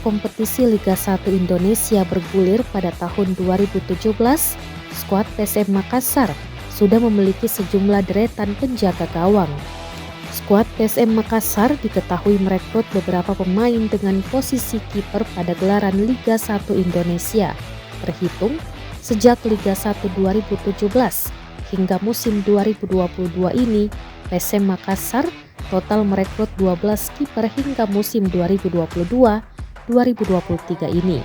kompetisi Liga 1 Indonesia bergulir pada tahun 2017, skuad PSM Makassar sudah memiliki sejumlah deretan penjaga gawang. Skuad PSM Makassar diketahui merekrut beberapa pemain dengan posisi kiper pada gelaran Liga 1 Indonesia, terhitung sejak Liga 1 2017 hingga musim 2022 ini. PSM Makassar total merekrut 12 kiper hingga musim 2022-2023 ini.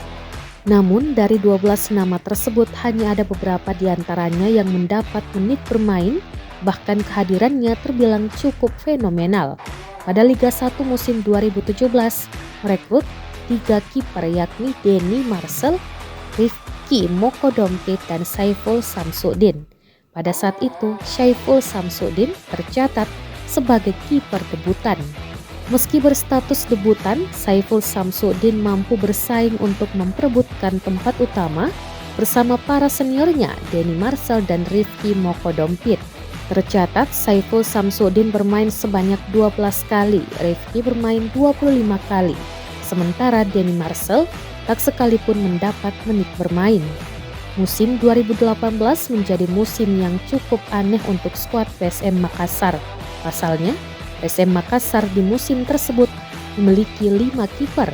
Namun dari 12 nama tersebut hanya ada beberapa di antaranya yang mendapat menit bermain, bahkan kehadirannya terbilang cukup fenomenal. Pada Liga 1 musim 2017 merekrut 3 kiper yakni Denny Marcel, Rifki Mokodompit dan Saiful Samsudin. Pada saat itu Saiful Samsudin tercatat sebagai kiper debutan. Meski berstatus debutan, Saiful Samsudin mampu bersaing untuk memperebutkan tempat utama bersama para seniornya Denny Marcel dan Rifki Mokodompit. Tercatat Saiful Samsudin bermain sebanyak 12 kali, Rifki bermain 25 kali, sementara Denny Marcel tak sekalipun mendapat menit bermain. Musim 2018 menjadi musim yang cukup aneh untuk skuad PSM Makassar. Pasalnya, PSM Makassar di musim tersebut memiliki 5 kiper.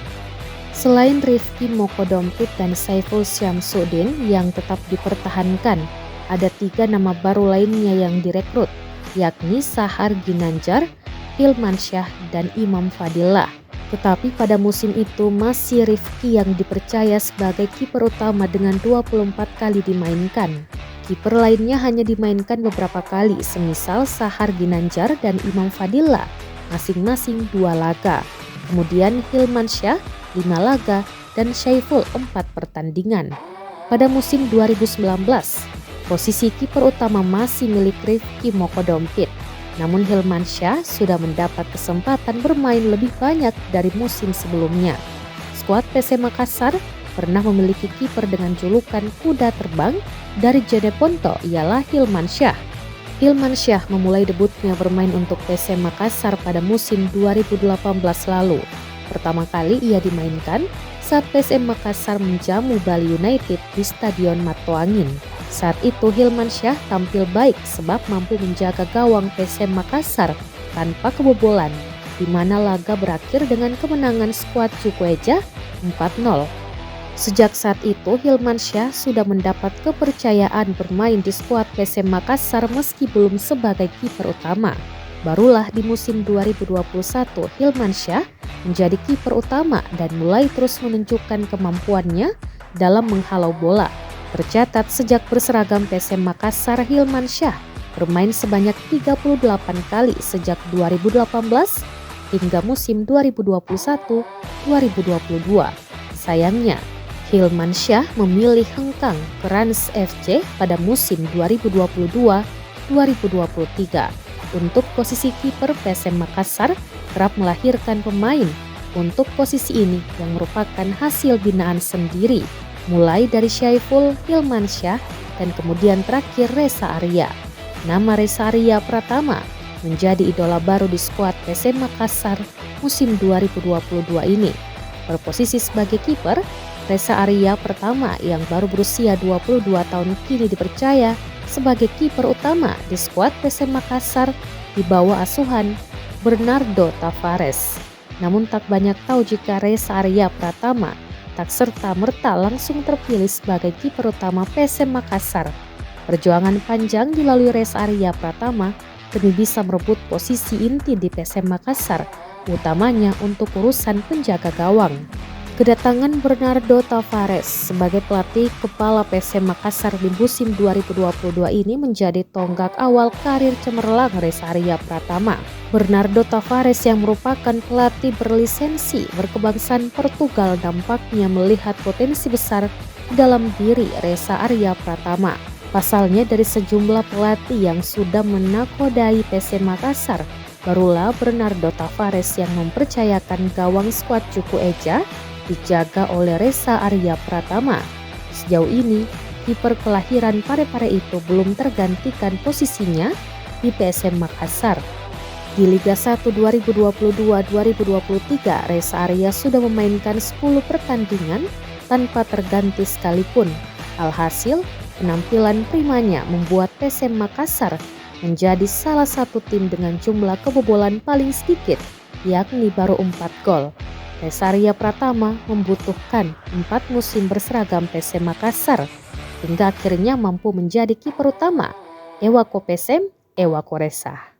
Selain Rifki Mokodompit dan Saiful Samsudin yang tetap dipertahankan, ada 3 nama baru lainnya yang direkrut, yakni Sahar Ginanjar, Hilmansyah, dan Imam Fadillah. Tetapi pada musim itu masih Rifki yang dipercaya sebagai kiper utama dengan 24 kali dimainkan. Kiper lainnya hanya dimainkan beberapa kali, semisal Sahar Ginanjar dan Imam Fadillah, masing-masing 2 laga. Kemudian Hilmansyah 5 laga dan Saiful 4 pertandingan. Pada musim 2019, posisi kiper utama masih milik Rifki Mokodompit. Namun Hilmansyah sudah mendapat kesempatan bermain lebih banyak dari musim sebelumnya. Skuad PSM Makassar pernah memiliki kiper dengan julukan kuda terbang dari Jeneponto, ialah Hilmansyah. Hilmansyah memulai debutnya bermain untuk PSM Makassar pada musim 2018 lalu. Pertama kali ia dimainkan saat PSM Makassar menjamu Bali United di Stadion Matoangin. Saat itu Hilmansyah tampil baik sebab mampu menjaga gawang PSM Makassar tanpa kebobolan, di mana laga berakhir dengan kemenangan skuad Cukueja 4-0. Sejak saat itu Hilmansyah sudah mendapat kepercayaan bermain di skuad PSM Makassar meski belum sebagai kiper utama. Barulah di musim 2021 Hilmansyah menjadi kiper utama dan mulai terus menunjukkan kemampuannya dalam menghalau bola. Tercatat sejak berseragam PSM Makassar, Hilmansyah bermain sebanyak 38 kali sejak 2018 hingga musim 2021-2022. Sayangnya, Hilmansyah memilih hengkang ke Rans FC pada musim 2022-2023. Untuk posisi kiper, PSM Makassar kerap melahirkan pemain untuk posisi ini yang merupakan hasil binaan sendiri, mulai dari Saiful, Hilmansyah, dan kemudian terakhir Reza Arya. Nama Reza Arya Pratama menjadi idola baru di skuad PSM Makassar musim 2022 ini. Berposisi sebagai kiper, Reza Arya Pratama yang baru berusia 22 tahun kini dipercaya sebagai kiper utama di skuad PSM Makassar di bawah asuhan Bernardo Tavares. Namun tak banyak tahu jika Reza Arya Pratama tak serta-merta langsung terpilih sebagai kiper utama PSM Makassar. Perjuangan panjang dilalui Reza Arya Pratama demi bisa merebut posisi inti di PSM Makassar, utamanya untuk urusan penjaga gawang. Kedatangan Bernardo Tavares sebagai pelatih kepala PSM Makassar di musim 2022 ini menjadi tonggak awal karir cemerlang Reza Arya Pratama. Bernardo Tavares yang merupakan pelatih berlisensi berkebangsaan Portugal nampaknya melihat potensi besar dalam diri Reza Arya Pratama. Pasalnya dari sejumlah pelatih yang sudah menakodai PSM Makassar, barulah Bernardo Tavares yang mempercayakan gawang skuad Cukueja dijaga oleh Reza Arya Pratama. Sejauh ini, kiper kelahiran Parepare itu belum tergantikan posisinya di PSM Makassar. Di Liga 1 2022-2023, Reza Arya sudah memainkan 10 pertandingan tanpa terganti sekalipun. Alhasil, penampilan primanya membuat PSM Makassar menjadi salah satu tim dengan jumlah kebobolan paling sedikit, yakni baru 4 gol. Reza Arya Pratama membutuhkan 4 musim berseragam PSM Makassar hingga akhirnya mampu menjadi kiper utama Ewako PSM, Ewako Reza.